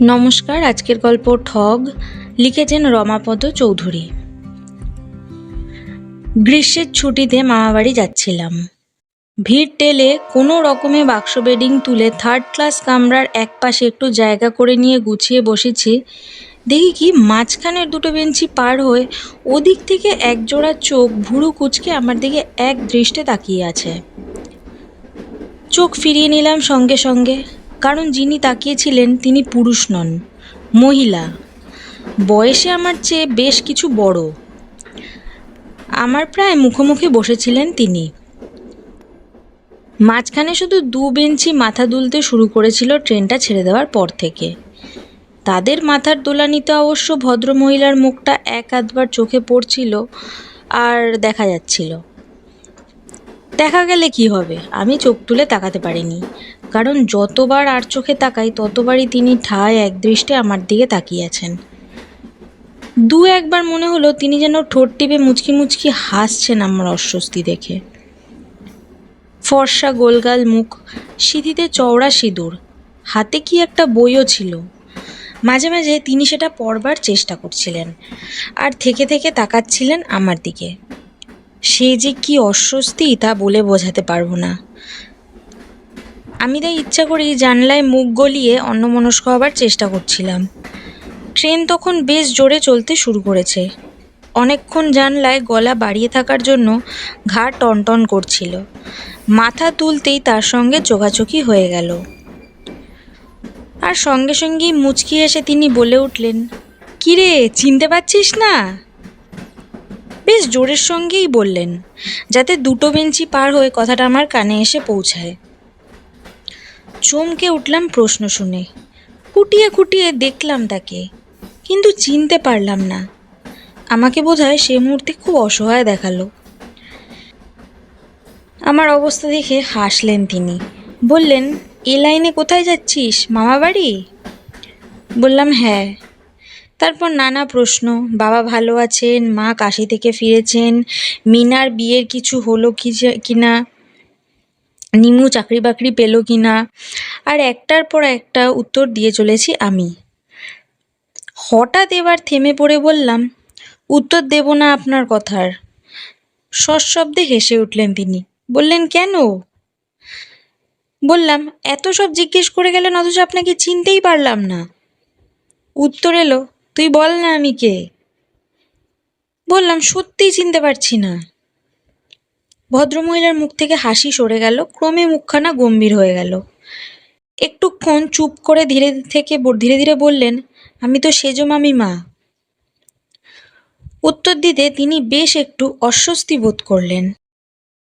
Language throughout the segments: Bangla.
নমস্কার। আজকের গল্প ঠগ, লিখেছেন রমাপদ চৌধুরী। গ্রীষ্মের ছুটিতে মামাবাড়ি যাচ্ছিলাম। ভিড় ঠেলে কোনো রকমে বাক্স বেডিং তুলে থার্ড ক্লাস কামরার এক পাশে একটু জায়গা করে নিয়ে গুছিয়ে বসেছি। দেখি কি মাঝখানের দুটো বেঞ্চি পার হয়ে ওদিক থেকে একজোড়া চোখ ভুরু কুঁচকে আমার দিকে এক দৃষ্টে তাকিয়ে আছে। চোখ ফিরিয়ে নিলাম সঙ্গে সঙ্গে, কারণ যিনি তাকিয়েছিলেন তিনি পুরুষ নন, মহিলা। বয়সে আমার চেয়ে বেশ কিছু বড়। আমার প্রায় মুখোমুখি বসেছিলেন তিনি। মাঝখানে শুধু দু বেঞ্চি মাথা দুলতে শুরু করেছিল ট্রেনটা ছেড়ে দেওয়ার পর থেকে। তাদের মাথার দোলানিতে অবশ্য ভদ্রমহিলার মুখটা এক আধবার চোখে পড়ছিল আর দেখা যাচ্ছিল। দেখা গেলে কি হবে, আমি চোখ তুলে তাকাতে পারিনি, কারণ যতবার আর চোখে তাকাই ততবারই তিনি ঠায় একদৃষ্টে আমার দিকে তাকিয়ে আছেন। দু একবার মনে হলো তিনি যেন ঠোঁট টিপে মুচকি মুচকি হাসছেন আমার অস্বস্তি দেখে। ফর্সা গোলগাল মুখ, সিঁথিতে চওড়া সিঁদুর, হাতে কি একটা বইও ছিল। মাঝে মাঝে তিনি সেটা পড়বার চেষ্টা করছিলেন আর থেকে থেকে তাকাচ্ছিলেন আমার দিকে। সে যে কি অস্বস্তি তা বলে বোঝাতে পারবো না। আমি তাই ইচ্ছা করেই জানলায় মুখ গলিয়ে অন্যমনস্ক হবার চেষ্টা করছিলাম। ট্রেন তখন বেশ জোরে চলতে শুরু করেছে। অনেকক্ষণ জানলায় গলা বাড়িয়ে থাকার জন্য ঘাড় টনটন করছিল। মাথা তুলতেই তার সঙ্গে চোখাচোখি হয়ে গেল। আর সঙ্গে সঙ্গেই মুচকি এসে তিনি বলে উঠলেন, কিরে, চিনতে পারছিস না? বেশ জোরের সঙ্গেই বললেন, যাতে দুটো বেঞ্চি পার হয়ে কথাটা আমার কানে এসে পৌঁছায়। চমকে উঠলাম প্রশ্ন শুনে। খুঁটিয়ে খুঁটিয়ে দেখলাম তাকে, কিন্তু চিনতে পারলাম না। আমাকে বোধহয় সে মুহূর্তে খুব অসহায় দেখালো। আমার অবস্থা দেখে হাসলেন তিনি। বললেন, এ লাইনে কোথায় যাচ্ছিস, মামা বাড়ি? বললাম হ্যাঁ। তারপর নানা প্রশ্ন, বাবা ভালো আছেন, মা কাশি থেকে ফিরেছেন, মিনার বিয়ের কিছু হলো কিনা, নিমু চাকরি বাকরি পেল কিনা, আর একটার পর একটা উত্তর দিয়ে চলেছি আমি। হঠাৎ এবার থেমে পড়ে বললাম, উত্তর দেব না আপনার কথার। সশব্দে হেসে উঠলেন তিনি। বললেন, কেন? বললাম, এত সব জিজ্ঞেস করে গেলেন অথচ আপনাকে চিনতেই পারলাম না। উত্তর এলো, তুই বল না আমি কে? বললাম, সত্যিই চিনতে পারছি না। ভদ্রমহিলার মুখ থেকে হাসি সরে গেল, ক্রমে মুখখানা গম্ভীর হয়ে গেল। একটুক্ষণ চুপ করে ধীরে ধীরে বললেন, আমি তো সেজ মামিমা। উত্তর দিতে তিনি বেশ একটু অস্বস্তি বোধ করলেন,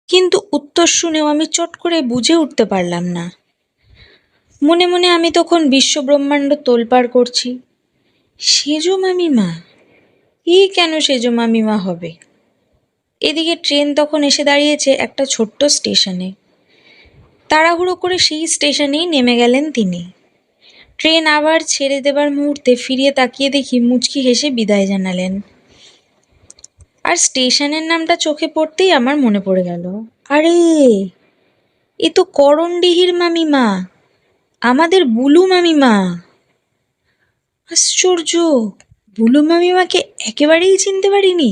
কিন্তু উত্তর শুনেও আমি চট করে বুঝে উঠতে পারলাম না। মনে মনে আমি তখন বিশ্বব্রহ্মাণ্ড তোলপাড় করছি। সেজ মামিমা? কেন সেজ মামিমা হবে? এদিকে ট্রেন তখন এসে দাঁড়িয়েছে একটা ছোট্ট স্টেশনে। তাড়াহুড়ো করে সেই স্টেশনেই নেমে গেলেন তিনি। ট্রেন আবার ছেড়ে দেবার মুহূর্তে ফিরিয়ে তাকিয়ে দেখি মুচকি হেসে বিদায় জানালেন। আর স্টেশনের নামটা চোখে পড়তেই আমার মনে পড়ে গেল, আরে এ তো করণডিহির মামিমা, আমাদের বুলু মামিমা। আশ্চর্য, বুলু মামিমাকে একেবারেই চিনতে পারিনি।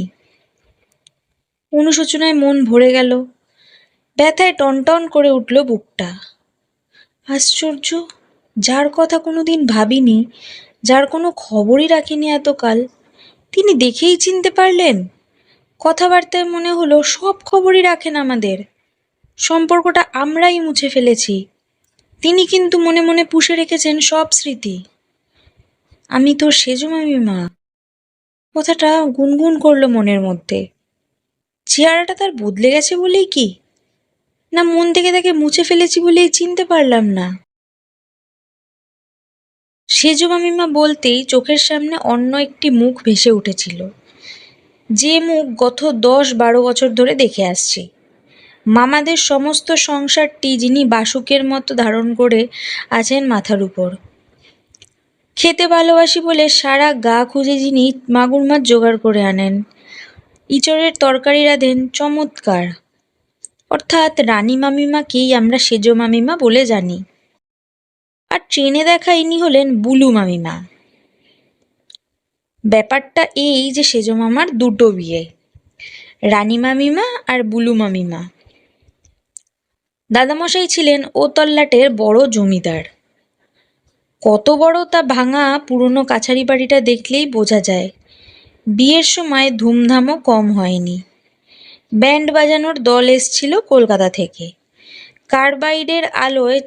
অনুশোচনায় মন ভরে গেল, ব্যথায় টনটন করে উঠল বুকটা। আশ্চর্য, যার কথা কোনোদিন ভাবিনি, যার কোনো খবরই রাখিনি এতকাল, তিনি দেখেই চিনতে পারলেন। কথাবার্তায় মনে হলো সব খবরই রাখেন আমাদের, সম্পর্কটা আমরাই মুছে ফেলেছি, তিনি কিন্তু মনে মনে পুষে রেখেছেন সব স্মৃতি। আমি তো সেজ মামিমা। কথাটা গুনগুন করলো মনের মধ্যে। চেহারাটা তার বদলে গেছে বলেই কি, না মন থেকে তাকে মুছে ফেলেছি বলেই চিনতে পারলাম না। সেজ মামিমা বলতেই চোখের সামনে অন্য একটি মুখ ভেসে উঠেছিল, যে মুখ গত 10-12 বছর ধরে দেখে আসছি। মামাদের সমস্ত সংসারটি যিনি বাসুকের মতো ধারণ করে আছেন মাথার উপর। খেতে ভালোবাসি বলে সারা গা খুঁজে যিনি মাগুর মাছ জোগাড় করে আনেন, ইঁচড়ের তরকারি রাঁধেন চমৎকার। অর্থাৎ রানী মামিমাকেই আমরা সেজ মামিমা বলে জানি। আর ট্রেনে দেখা ইনি হলেন বুলু মামিমা। ব্যাপারটা এই যে সেজ মামার দুটো বিয়ে, রানী মামিমা আর বুলু মামিমা। দাদামশাই ছিলেন ও তল্লাটের বড় জমিদার। কত বড় তা ভাঙা পুরনো কাছারি বাড়িটা দেখলেই বোঝা যায়। বিয়ের সময় ধুমধামও কম হয়নি। ব্যান্ড বাজানোর দল এসছিল কলকাতা থেকে। কার্বাইডের আলোয়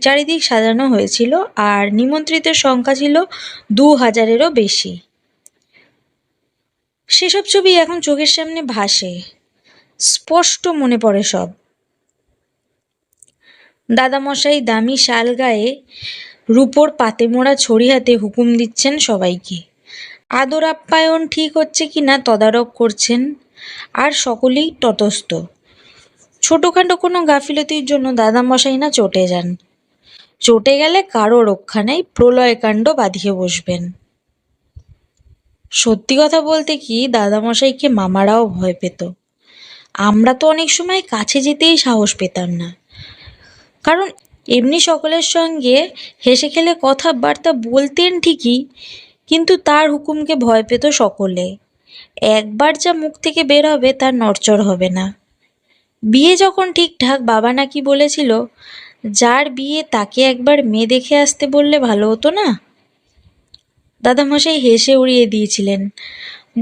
চারিদিক সাজানো হয়েছিল, আর নিমন্ত্রিতের সংখ্যা ছিল 2000-এরও বেশি। সেসব ছবি এখন চোখের সামনে ভাসে, স্পষ্ট মনে পড়ে সব। দাদামশাই দামি শাল গায়ে রুপোর পাতে মোড়া ছড়ি হাতে হুকুম দিচ্ছেন সবাইকে। আদর আপ্যায়ন ঠিক হচ্ছে কিনা তদারক করছেন, আর সকলেই তটস্থ। ছোটখাটো কোনো গাফিলতির জন্য দাদামশাই না চটে যান। চটে গেলে কারো রক্ষা নেই, প্রলয়কাণ্ড বাঁধিয়ে বসবেন। সত্যি কথা বলতে কি, দাদামশাইকে মামারাও ভয় পেত। আমরা তো অনেক সময় কাছে যেতেই সাহস পেতাম না, কারণ এমনি সকলের সঙ্গে হেসে খেলে কথাবার্তা বলতেন ঠিকই, কিন্তু তার হুকুমকে ভয় পেত সকলে। একবার যা মুখ থেকে বের হবে তার নড়চড় হবে না। বিয়ে যখন ঠিকঠাক, বাবা নাকি বলেছিল, যার বিয়ে তাকে একবার মেয়ে দেখে আসতে বললে ভালো হতো না? দাদামশাই হেসে উড়িয়ে দিয়েছিলেন,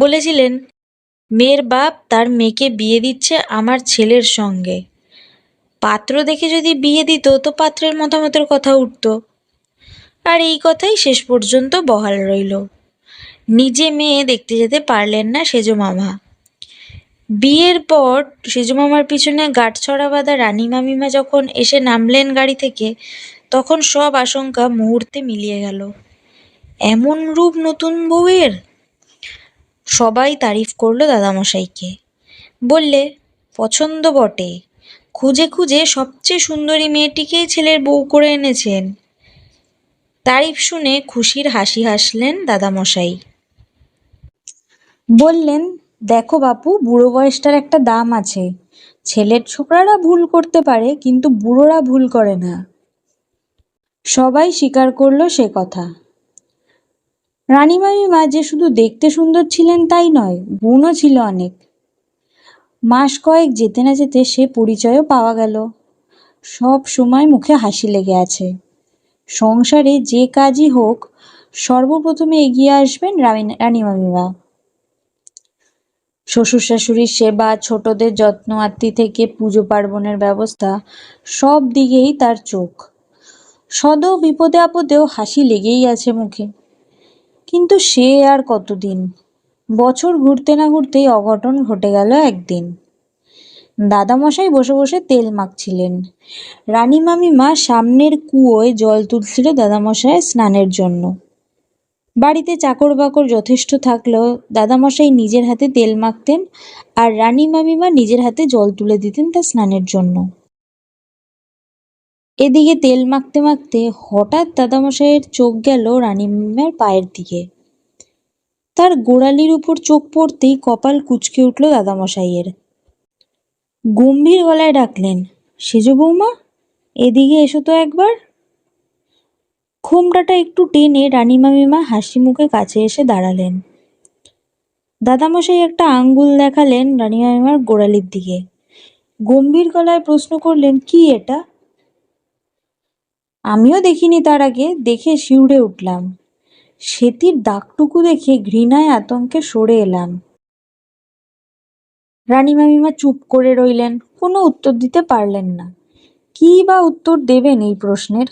বলেছিলেন, মেয়ের বাপ তার মেয়েকে বিয়ে দিচ্ছে আমার ছেলের সঙ্গে। পাত্র দেখে যদি বিয়ে দিত তো পাত্রের মতামতের কথা উঠত। আর এই কথাই শেষ পর্যন্ত বহাল রইল। নিজে মেয়ে দেখতে যেতে পারলেন না সেজ মামা। বিয়ের পর সেজ মামার পিছনে গাঁটছড়া বাঁধা রানী মামিমা যখন এসে নামলেন গাড়ি থেকে, তখন সব আশঙ্কা মুহূর্তে মিলিয়ে গেল। এমন রূপ নতুন বউয়ের! সবাই তারিফ করলো দাদামশাইকে। বললে, পছন্দ বটে, খুঁজে খুঁজে সবচেয়ে সুন্দরী মেয়েটিকেই ছেলের বউ করে এনেছেন। তারিফ শুনে খুশির হাসি হাসলেন দাদামশাই। বললেন, দেখো বাপু, বুড়ো বয়সটার একটা দাম আছে। ছেলের ছোকরারা ভুল করতে পারে, কিন্তু বুড়োরা ভুল করে না। সবাই স্বীকার করলো সে কথা। রানী মামিমা যে শুধু দেখতে সুন্দর ছিলেন তাই নয়, গুণও ছিল অনেক। মাস কয়েক যেতে না যেতে সে পরিচয়ও পাওয়া গেল। সব সময় মুখে হাসি লেগে আছে। সংসারে যে কাজই হোক, সর্বপ্রথমে এগিয়ে আসবেন রানী মামিমা। শ্বশুর শাশুড়ির সেবা, ছোটদের যত্ন আত্তি থেকে পুজো পার্বণের ব্যবস্থা, সব দিকেই তার চোখ। সদৌ বিপদে আপদেও হাসি লেগেই আছে মুখে। কিন্তু সে আর কতদিন? বছর ঘুরতে না ঘুরতেই অঘটন ঘটে গেল একদিন। দাদামশাই বসে বসে তেল মাখছিলেন। রানী মামিমা সামনের কুয়োয় জল তুলছিল দাদামশাইয়ের স্নানের জন্য। বাড়িতে চাকর বাকর যথেষ্ট থাকলেও দাদামশাই নিজের হাতে তেল মাখতেন, আর রানী মামিমা নিজের হাতে জল তুলে দিতেন তার স্নানের জন্য। এদিকে তেল মাখতে মাখতে হঠাৎ দাদামশাইয়ের চোখ গেল রানী মামিমার পায়ের দিকে। তার গোড়ালির উপর চোখ পড়তেই কপাল কুঁচকে উঠল দাদামশাইয়ের। গম্ভীর গলায় ডাকলেন, সেজ বৌমা, এদিকে এসো তো একবার। ঘোমটাটা একটু টেনে রানী মামিমা হাসি মুখে কাছে এসে দাঁড়ালেন। দাদামশাই একটা আঙ্গুল দেখালেন রানী মামিমার গোড়ালির দিকে। গম্ভীর গলায় প্রশ্ন করলেন, কি এটা? আমিও দেখিনি তার আগে, দেখে শিউরে উঠলাম। সেতির দাগটুকু দেখে ঘৃণায় আতঙ্কে সরে এলাম। রানী মামিমা চুপ করে রইলেন, কোনো উত্তর দিতে পারলেন না। কি বা উত্তর দেবেন এই প্রশ্নের?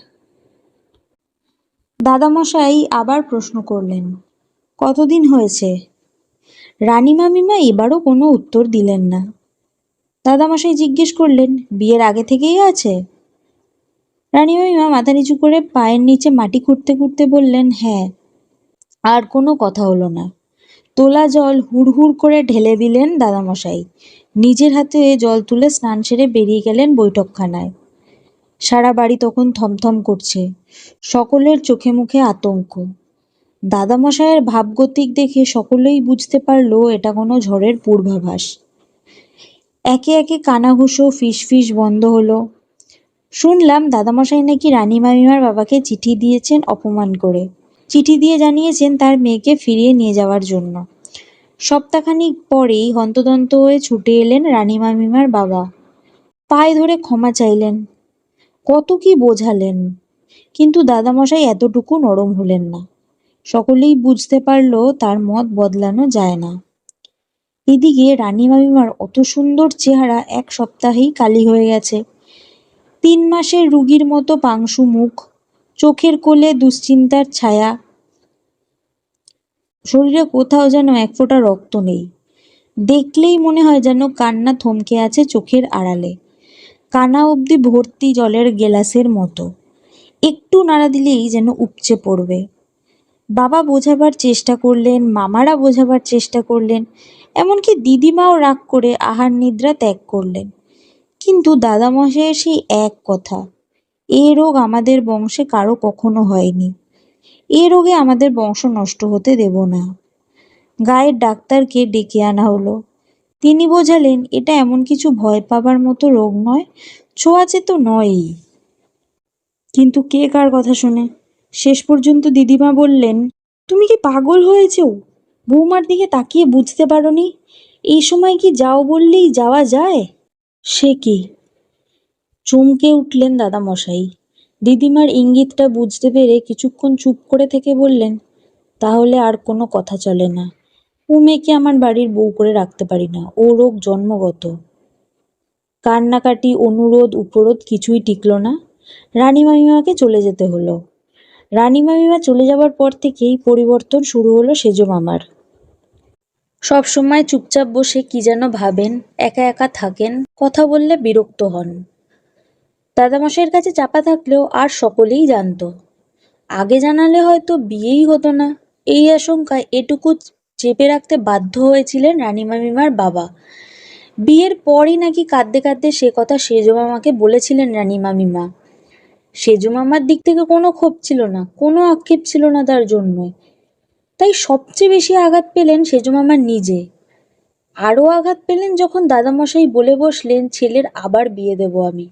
দাদামশাই আবার প্রশ্ন করলেন, কতদিন হয়েছে? রানী মামিমা এবারও কোনো উত্তর দিলেন না। দাদামশাই জিজ্ঞেস করলেন, বিয়ের আগে থেকেই আছে? রানী মামিমা মাথা নিচু করে পায়ের নিচে মাটি খুঁড়তে খুঁড়তে বললেন, হ্যাঁ। আর কোনো কথা হলো না। তোলা জল হুড়হুড় করে ঢেলে দিলেন দাদামশাই। নিজের হাতে জল তুলে স্নান সেরে বেরিয়ে গেলেন বৈঠকখানায়। সারা বাড়ি তখন থমথম করছে, সকলের চোখে মুখে আতঙ্ক। দাদামশাইয়ের ভাবগতিক দেখে সকলেই বুঝতে পারল এটা কোনো ঝড়ের পূর্বাভাস। একে একে কানাঘুষো ফিসফিস বন্ধ হলো। শুনলাম দাদামশাই নাকি রানী মামিমার বাবাকে চিঠি দিয়েছেন অপমান করে। চিঠি দিয়ে জানিয়েছেন তার মেয়েকে ফিরিয়ে নিয়ে যাওয়ার জন্য। সপ্তাহখানিক পরেই হন্তদন্ত হয়ে ছুটে এলেন রানী মামিমার বাবা। পায়ে ধরে ক্ষমা চাইলেন, কত কি বোঝালেন, কিন্তু দাদামশাই এতটুকু নরম হলেন না। সকলেই বুঝতে পারল তার মত বদলানো যায় না। এদিকে রানী মামিমার অত সুন্দর চেহারা এক সপ্তাহেই কালি হয়ে গেছে। 3 মাসের রুগীর মতো পাংশু মুখ, চোখের কোলে দুশ্চিন্তার ছায়া, শরীরে কোথাও যেন এক ফোঁটা রক্ত নেই। দেখলেই মনে হয় যেন কান্না থমকে আছে চোখের আড়ালে, কানা অবধি ভর্তি জলের গেলাসের মতো। একটু নাড়া দিলেই যেন উপচে পড়বে। বাবা বোঝাবার চেষ্টা করলেন, মামারা বোঝাবার চেষ্টা করলেন, এমনকি দিদিমাও রাগ করে আহার নিদ্রা ত্যাগ করলেন। কিন্তু দাদামশাইয়ের সেই এক কথা, এ রোগ আমাদের বংশে কারো কখনো হয়নি, এ রোগে আমাদের বংশ নষ্ট হতে দেব না। গায়ের ডাক্তারকে ডেকে আনা হলো। তিনি বোঝালেন এটা এমন কিছু ভয় পাবার মতো রোগ নয়, ছোঁয়াচে তো নয়ই। কিন্তু কে কার কথা শুনে? শেষ পর্যন্ত দিদিমা বললেন, তুমি কি পাগল হয়েছো? বৌমার দিকে তাকিয়ে বুঝতে পারোনি? এই সময় কি যাও বললেই যাওয়া যায়? সে কি? চমকে উঠলেন দাদামশাই। দিদিমার ইঙ্গিতটা বুঝতে পেরে কিছুক্ষণ চুপ করে থেকে বললেন, তাহলে আর কোনো কথা চলে না। ও মেয়েকে আমার বাড়ির বউ করে রাখতে পারি না, ও রোগ জন্মগত। কান্নাকাটি, অনুরোধ উপরোধ কিছুই টিকল না। রানী মামিমাকে চলে যেতে হলো। রানী মামিমা চলে যাবার পর থেকেই পরিবর্তন শুরু হলো সেজো মামার। সব সময় চুপচাপ বসে কি যেন ভাবেন, একা একা থাকেন, কথা বললে বিরক্ত হন। দাদামশাইয়ের কাছে চাপা থাকলেও আর সকলেই জানতো। আগে জানালে হয়তো বিয়েই হতো না, এই আশঙ্কায় এটুকু চেপে রাখতে বাধ্য হয়েছিলেন রানী মামিমার বাবা। বিয়ের পরই নাকি কাঁদতে কাঁদতে সে কথা সেজো মামাকে বলেছিলেন রানী মামিমা। সেজো মামার দিক থেকে কোনো ক্ষোভ ছিল না, কোনো আক্ষেপ ছিল না তার জন্য। তাই সবচেয়ে বেশি আঘাত পেলেন সেজো মামা নিজে। আরও আঘাত পেলেন যখন দাদামশাই বলে বসলেন ছেলের আবার বিয়ে দেব আমি।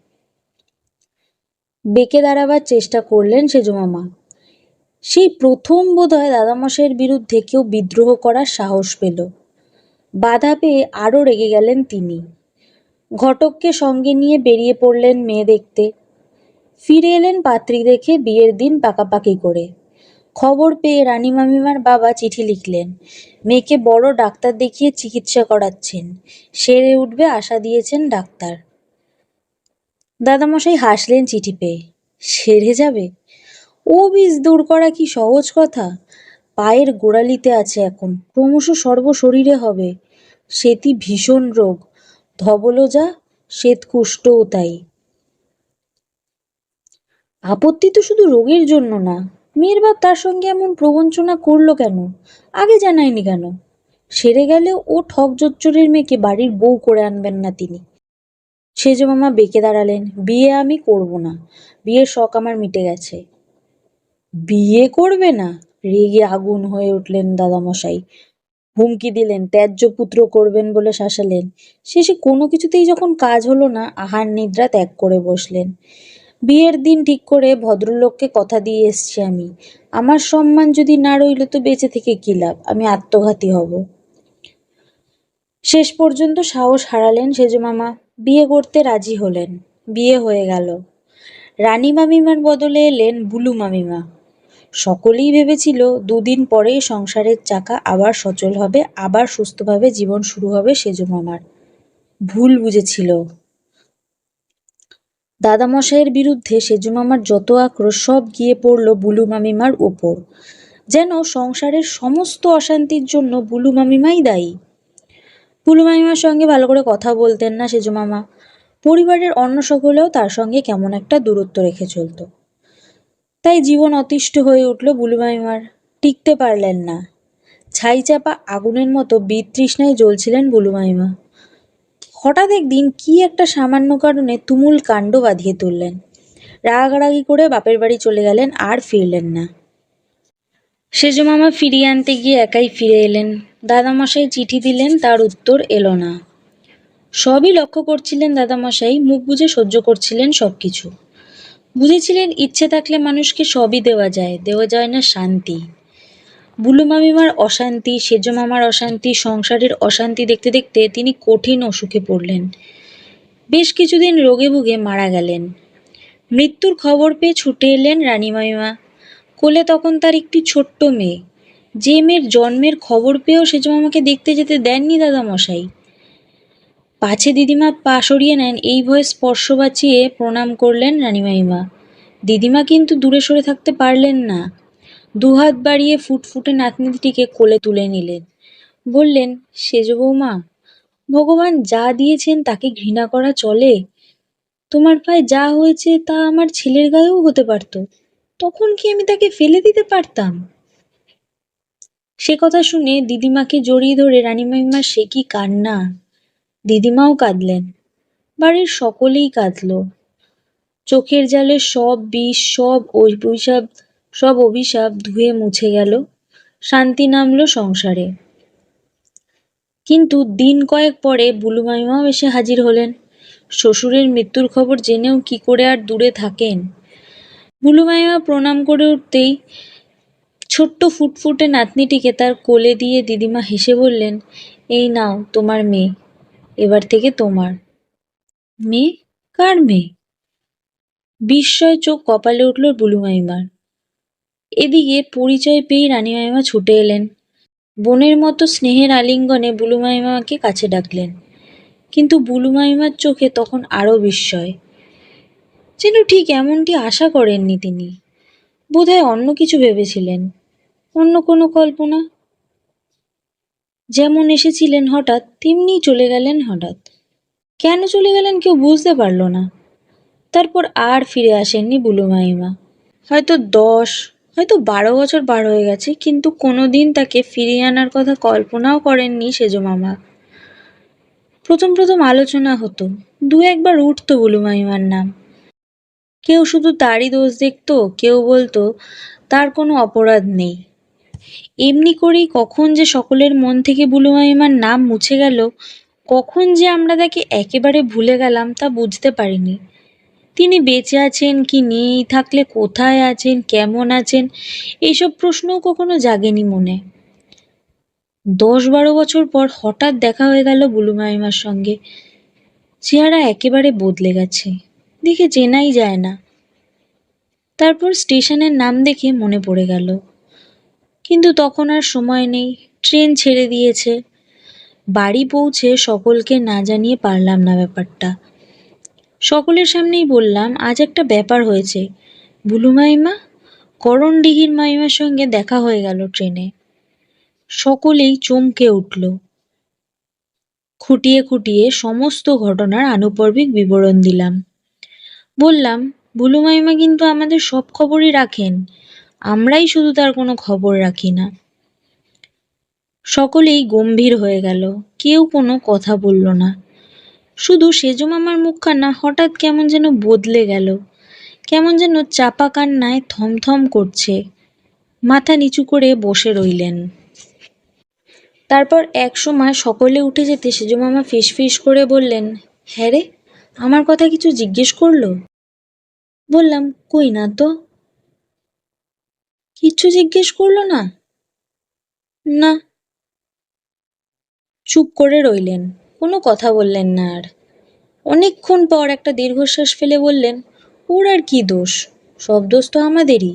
বেঁকে দাঁড়াবার চেষ্টা করলেন সেজো মামা। সেই প্রথম বোধহয় দাদামশাইয়ের বিরুদ্ধে কেউ বিদ্রোহ করার সাহস পেল। বাধা পেয়ে আরও রেগে গেলেন তিনি। ঘটককে সঙ্গে নিয়ে বেরিয়ে পড়লেন মেয়ে দেখতে। ফিরে এলেন পাত্রী দেখে বিয়ের দিন পাকাপাকি করে। খবর পেয়ে রানী মামিমার বাবা চিঠি লিখলেন, মেয়েকে বড় ডাক্তার দেখিয়ে চিকিৎসা করাচ্ছেন, সেরে উঠবে আশা দিয়েছেন ডাক্তার। দাদামশাই হাসলেন চিঠি পেয়ে। সেরে যাবে? ও বিষ দূর করা কি সহজ কথা? পায়ের গোড়ালিতে আছে এখন, ক্রমশ সর্বশরীরে হবে। সেটি ভীষণ রোগ, ধবলজা, শ্বেতকুষ্ঠও তাই। আপত্তি তো শুধু রোগের জন্য না, মেয়ের বাপ তার সঙ্গে এমন প্রবঞ্চনা করলো কেন? আগে জানায়নি কেন? সেরে গেলেও ও ঠক জোচ্চরের মেয়েকে বাড়ির বউ করে আনবেন না তিনি। সেজো মামা বেঁকে দাঁড়ালেন, বিয়ে আমি করব না, বিয়ের শখ আমার মিটে গেছে। বিয়ে করবে না? রেগে আগুন হয়ে উঠলেন দাদামশাই। হুমকি দিলেন, ত্যায্য পুত্র করবেন বলে শাসালেন। শেষে কোনো কিছুতেই যখন কাজ হলো না, আহার নিদ্রা ত্যাগ করে বসলেন। বিয়ের দিন ঠিক করে ভদ্রলোককে কথা দিয়ে এসছি আমি, আমার সম্মান যদি না রইল তো বেঁচে থেকে কি লাভ, আমি আত্মঘাতী হব। শেষ পর্যন্ত সাহস হারালেন সেজো মামা, বিয়ে করতে রাজি হলেন। বিয়ে হয়ে গেল। রানী মামিমার বদলে এলেন বুলু মামিমা। সকলেই ভেবেছিল 2 দিন পরেই সংসারের চাকা আবার সচল হবে, আবার সুস্থভাবে জীবন শুরু হবে সেজো মামার। ভুল বুঝেছিল। দাদামশাইয়ের বিরুদ্ধে সেজো মামার যত আক্রোশ সব গিয়ে পড়ল বুলু মামিমার ওপর। যেন সংসারের সমস্ত অশান্তির জন্য বুলু মামিমাই দায়ী। বুলু মামিমার সঙ্গে ভালো করে কথা বলতেন না সেজো মামা। পরিবারের অন্য সকলেও তার সঙ্গে কেমন একটা দূরত্ব রেখে চলত। তাই জীবন অতিষ্ঠ হয়ে উঠল বুলু মামিমার। টিকতে পারলেন না। ছাই চাপা আগুনের মতো বিতৃষ্ণায় জ্বলছিলেন বুলু মামিমা। হঠাৎ একদিন কি একটা সামান্য কারণে তুমুল কাণ্ড বাঁধিয়ে তুললেন। রাগারাগি করে বাপের বাড়ি চলে গেলেন, আর ফিরলেন না। সেজো মামা ফিরিয়ে আনতে গিয়ে একাই ফিরে এলেন। দাদামশাই চিঠি দিলেন, তার উত্তর এলো না। সবই লক্ষ্য করছিলেন দাদামশাই, মুখ বুজে সহ্য করছিলেন সবকিছু। বুঝেছিলেন ইচ্ছে থাকলে মানুষকে সবই দেওয়া যায় না শান্তি। বুলু মামিমার অশান্তি, সেজ মামার অশান্তি, সংসারের অশান্তি দেখতে দেখতে তিনি কঠিন অসুখে পড়লেন। বেশ কিছুদিন রোগে ভুগে মারা গেলেন। মৃত্যুর খবর পেয়ে ছুটে এলেন রানীমাইমা। কোলে তখন তার একটি ছোট্ট মেয়ে। যে মেয়ের জন্মের খবর পেয়েও সেজ মামাকে দেখতে যেতে দেননি দাদামশাই। পাছে দিদিমা পা সরিয়ে নেন এই ভয়ে স্পর্শ বাঁচিয়ে প্রণাম করলেন রানীমাইমা। দিদিমা কিন্তু দূরে সরে থাকতে পারলেন না। দুহাত বাড়িয়ে ফুটফুটে নাতনিটিকে কোলে তুলে নিলেন। বললেন, সেজ বৌমা, ভগবান যা দিয়েছেন তাকে ঘৃণা করা চলে? তোমার পায়ে যা হয়েছে তা আমার ছেলের গায়েও হতে পারত, তখন কি আমি তাকে ফেলে দিতে পারতাম? সে কথা শুনে দিদিমাকে জড়িয়ে ধরে রানীমাইমার সে কি কান্না! দিদিমাও কাঁদলেন, বাড়ির সকলেই কাঁদল। চোখের জালে সব বিষ, সব অভিশাপ ধুয়ে মুছে গেল। শান্তি নামল সংসারে। কিন্তু দিন কয়েক পরে বুলু মামিমাও এসে হাজির হলেন। শ্বশুরের মৃত্যুর খবর জেনেও কি করে আর দূরে থাকেন। বুলু মামিমা প্রণাম করে উঠতেই ছোট্ট ফুটফুটে নাতনিটিকে তার কোলে দিয়ে দিদিমা হেসে বললেন, এই নাও তোমার মেয়ে, এবার থেকে তোমার। মেয়ে? কার মেয়ে? বিস্ময় চোখ কপালে উঠল বুলু মামিমার। এদিকে পরিচয় পেয়েই রানী মামিমা ছুটে এলেন। বোনের মতো স্নেহের আলিঙ্গনে বুলু মামিমাকে কাছে ডাকলেন। কিন্তু বুলু মামিমার চোখে তখন আরো বিস্ময়। যেন ঠিক এমনটি আশা করেননি তিনি। বোধহয় অন্য কিছু ভেবেছিলেন, অন্য কোনো কল্পনা। যেমন এসেছিলেন হঠাৎ, তেমনিই চলে গেলেন হঠাৎ। কেন চলে গেলেন কেউ বুঝতে পারল না। তারপর আর ফিরে আসেননি বুলু মামিমা। হয়তো 10, হয়তো 12 বছর পার হয়ে গেছে, কিন্তু কোনোদিন তাকে ফিরিয়ে আনার কথা কল্পনাও করেননি সেজ মামা। প্রথম প্রথম আলোচনা হতো, দু একবার উঠতো বুলু মামিমার নাম। কেউ শুধু তারই দোষ দেখতো, কেউ বলতো তার কোনো অপরাধ নেই। এমনি করেই কখন যে সকলের মন থেকে বুলু মামিমার নাম মুছে গেল, কখন যে আমরা তাকে একেবারে ভুলে গেলাম তা বুঝতে পারিনি। তিনি বেঁচে আছেন কি নেই, থাকলে কোথায় আছেন, কেমন আছেন, এইসব প্রশ্নও কখনো জাগেনি মনে। 10-12 বছর পর হঠাৎ দেখা হয়ে গেল বুলু মামিমার সঙ্গে। চেহারা একেবারে বদলে গেছে, দেখে চেনাই যায় না। তারপর স্টেশনের নাম দেখে মনে পড়ে গেল, কিন্তু তখন আর সময় নেই, ট্রেন ছেড়ে দিয়েছে। বাড়ি পৌঁছে সকলকে না জানিয়ে পারলাম না ব্যাপারটা। সকলের সামনেই বললাম, আজ একটা ব্যাপার হয়েছে বুলু মামিমা, করণডিঘির মামিমার সঙ্গে দেখা হয়ে গেল ট্রেনে। সকলেই চমকে উঠল। খুঁটিয়ে খুঁটিয়ে সমস্ত ঘটনার আনুপর্বিক বিবরণ দিলাম। বললাম, বুলু মামিমা কিন্তু আমাদের সব খবরই রাখেন, আমরাই শুধু তার কোনো খবর রাখি না। সকলেই গম্ভীর হয়ে গেল, কেউ কোনো কথা বলল না। শুধু সেজ মামার মুখখানা হঠাৎ কেমন যেন বদলে গেল, কেমন যেন চাপা কান্নায় থমথম করছে। মাথা নিচু করে বসে রইলেন। তারপর এক সময় সকলে উঠে যেতে সেজ মামা ফিসফিস করে বললেন, হ্যাঁ রে, আমার কথা কিছু জিজ্ঞেস করলো? বললাম, কই না তো। কিচ্ছু জিজ্ঞেস করলো না? না। চুপ করে রইলেন, কোনো কথা বললেন না আর। অনেকক্ষণ পর একটা দীর্ঘশ্বাস ফেলে বললেন, ওর আর কি দোষ, সব দোষ তো আমাদেরই।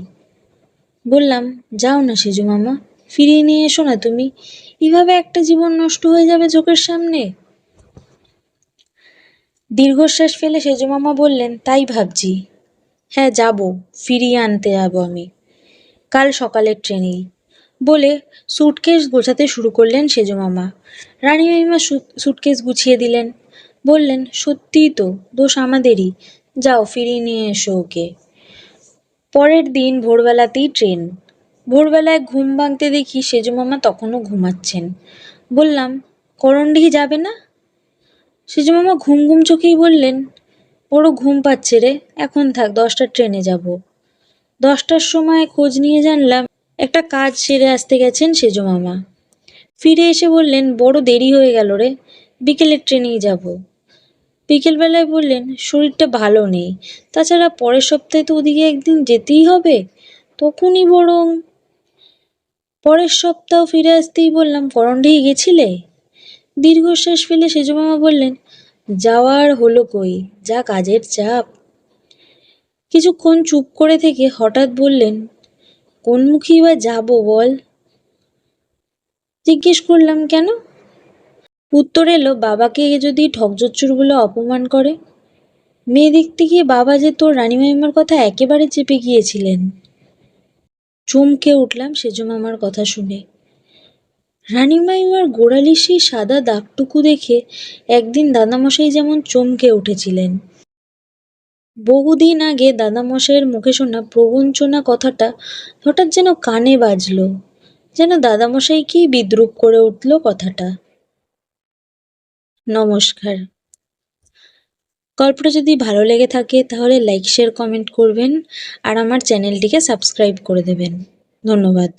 বললাম, যাও না সেজু মামা, ফিরিয়ে নিয়ে এসো না তুমি, এভাবে একটা জীবন নষ্ট হয়ে যাবে চোখের সামনে। দীর্ঘশ্বাস ফেলে সেজু মামা বললেন, তাই ভাবছি। হ্যাঁ যাব, ফিরিয়ে আনতে যাব আমি, কাল সকালের ট্রেনেই। বলে সুটকেস গোছাতে শুরু করলেন সেজু মামা। রানী মামিমা সুটকেস গুছিয়ে দিলেন। বললেন, সত্যিই তো দোষ আমাদেরই, যাও ফিরিয়ে নিয়ে এসো ওকে। পরের দিন ভোরবেলাতেই ট্রেন। ভোরবেলায় ঘুম ভাঙতে দেখি সেজু মামা তখনও ঘুমাচ্ছেন। বললাম, করণডিঘি যাবে না? সেজু মামা ঘুম ঘুম চোখেই বললেন, বড় ঘুম পাচ্ছে রে, এখন থাক, 10টার ট্রেনে যাব। 10টার সময় খোঁজ নিয়ে জানলাম একটা কাজ সেরে আসতে গেছেন সেজু মামা। ফিরে এসে বললেন, বড় দেরি হয়ে গেল রে, বিকেলের ট্রেনেই যাব। বিকেলবেলায় বললেন শরীরটা ভালো নেই, তাছাড়া পরের সপ্তাহে তো ওদিকে একদিন যেতেই হবে, তখনই বরং। পরের সপ্তাহ ফিরে আসতেই বললাম করণডিহি গেছিলে? দীর্ঘশ্বাস ফেলে সেজমামা বললেন যাওয়ার হলো কই, যা কাজের চাপ। কিছুক্ষণ চুপ করে থেকে হঠাৎ বললেন কোন মুখেই বা যাবো বল? জিজ্ঞেস করলাম কেন? উত্তর এলো বাবাকে যদি ঠকজচ্চুর বলে অপমান করে। মেয়ে দেখতে গিয়ে বাবা যে তোর রানীমাইমার কথা একেবারে চেপে গিয়েছিলেন। চমকে উঠলাম সেজমামার কথা শুনে। রানীমাইমার গোড়ালির সেই সাদা দাগটুকু দেখে একদিন দাদামশাই যেমন চমকে উঠেছিলেন। বহুদিন আগে দাদামশাইয়ের মুখে শোনা প্রবঞ্চনা কথাটা হঠাৎ যেন কানে বাজল, যেন দাদামশাইকেই বিদ্রূপ করে উঠল কথাটা। নমস্কার। গল্পটা যদি ভালো লেগে থাকে তাহলে লাইক শেয়ার কমেন্ট করবেন আর আমার চ্যানেলটিকে সাবস্ক্রাইব করে দেবেন। ধন্যবাদ।